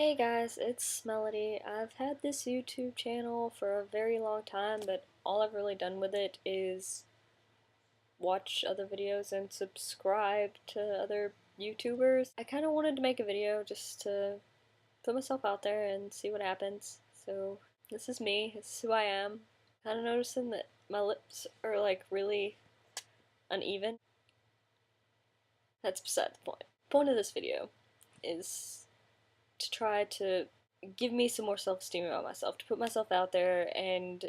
Hey guys, it's Melody. I've had this YouTube channel for a very long time, but all I've really done with it is watch other videos and subscribe to other YouTubers. I kind of wanted to make a video just to put myself out there and see what happens. So this is me, this is who I am. Kind of noticing that my lips are like really uneven. That's beside the point. The point of this video is to try to give me some more self-esteem about myself, to put myself out there and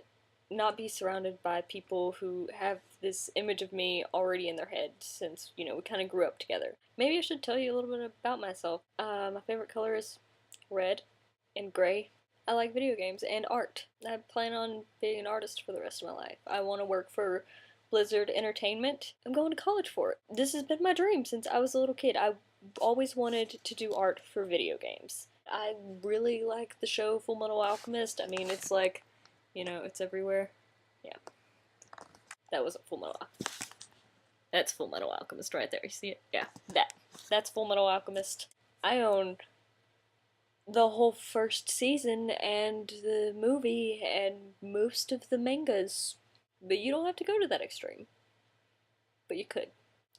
not be surrounded by people who have this image of me already in their head since, we kind of grew up together. Maybe I should tell you a little bit about myself. My favorite color is red and gray. I like video games and art. I plan on being an artist for the rest of my life. I want to work for Blizzard Entertainment. I'm going to college for it. This has been my dream since I was a little kid. I always wanted to do art for video games. I really like the show Full Metal Alchemist. I mean, it's like, it's everywhere. Yeah. That wasn't Full Metal Alchemist. That's Full Metal Alchemist right there. You see it? Yeah, that's Full Metal Alchemist. I own the whole first season and the movie and most of the mangas. But you don't have to go to that extreme. But you could.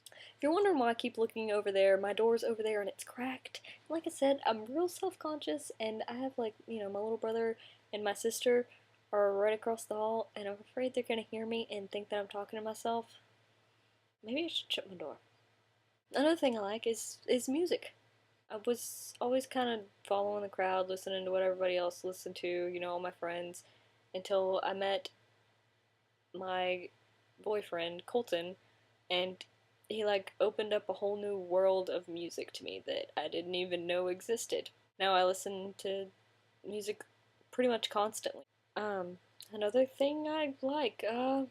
If you're wondering why I keep looking over there, my door's over there and it's cracked. Like I said, I'm real self-conscious and I have my little brother and my sister are right across the hall and I'm afraid they're gonna hear me and think that I'm talking to myself. Maybe I should shut my door. Another thing I like is music. I was always kind of following the crowd, listening to what everybody else listened to, all my friends, until I met my boyfriend, Colton, and he opened up a whole new world of music to me that I didn't even know existed. Now I listen to music pretty much constantly. Another thing I like, I'm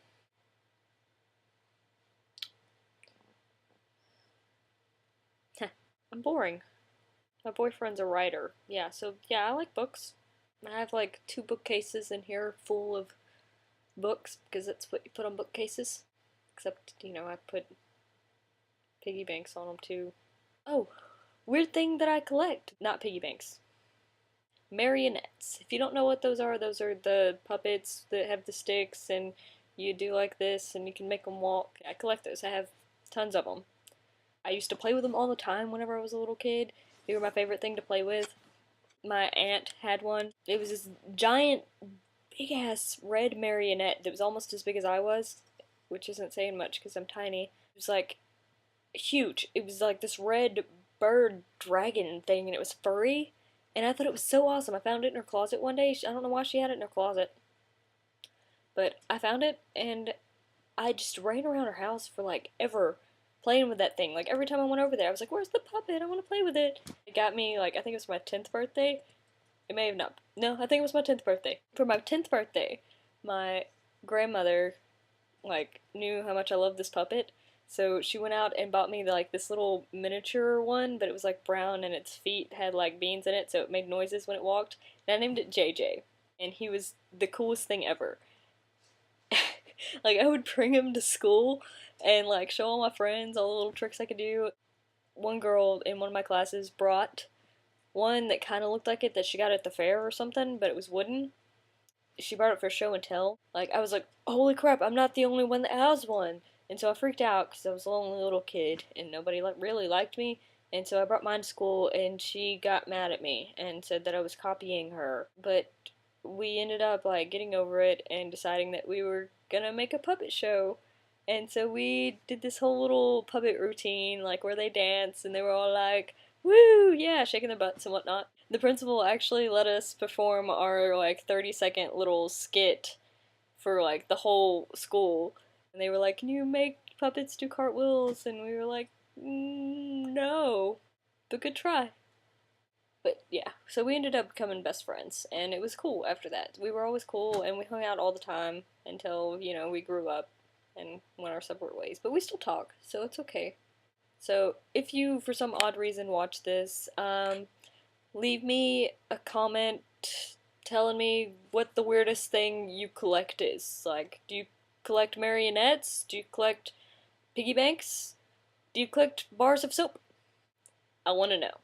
boring. My boyfriend's a writer. Yeah, so yeah, I like books. I have 2 bookcases in here full of books because that's what you put on bookcases. Except, I put piggy banks on them too. Oh, weird thing that I collect. Not piggy banks. Marionettes. If you don't know what those are the puppets that have the sticks and you do like this and you can make them walk. I collect those. I have tons of them. I used to play with them all the time whenever I was a little kid. They were my favorite thing to play with. My aunt had one. It was this giant, big ass red marionette that was almost as big as I was, which isn't saying much because I'm tiny. It was huge. It was this red bird dragon thing and it was furry. And I thought it was so awesome. I found it in her closet one day. I don't know why she had it in her closet. But I found it and I just ran around her house for ever playing with that thing. Every time I went over there, I was like, where's the puppet? I want to play with it. It got me, I think it was my 10th birthday. It may have not. No, I think it was my 10th birthday. For my 10th birthday, my grandmother, knew how much I loved this puppet. So she went out and bought me this little miniature one, but it was brown and its feet had beans in it, so it made noises when it walked. And I named it JJ, and he was the coolest thing ever. I would bring him to school and show all my friends all the little tricks I could do. One girl in one of my classes brought one that kind of looked like it that she got at the fair or something, but it was wooden. She brought it for show and tell. I was like, holy crap, I'm not the only one that has one. And so I freaked out because I was a lonely little kid and nobody really liked me. And so I brought mine to school and she got mad at me and said that I was copying her. But we ended up getting over it and deciding that we were gonna make a puppet show. And so we did this whole little puppet routine where they dance and they were all like, woo, yeah, shaking their butts and whatnot. The principal actually let us perform our 30-second little skit for the whole school. And they were like, can you make puppets do cartwheels? And we were like, no, but good try. But yeah, so we ended up becoming best friends, and it was cool after that. We were always cool, and we hung out all the time until, we grew up and went our separate ways. But we still talk, so it's okay. So if you, for some odd reason, watch this, leave me a comment telling me what the weirdest thing you collect is. Do you collect marionettes? Do you collect piggy banks? Do you collect bars of soap? I want to know.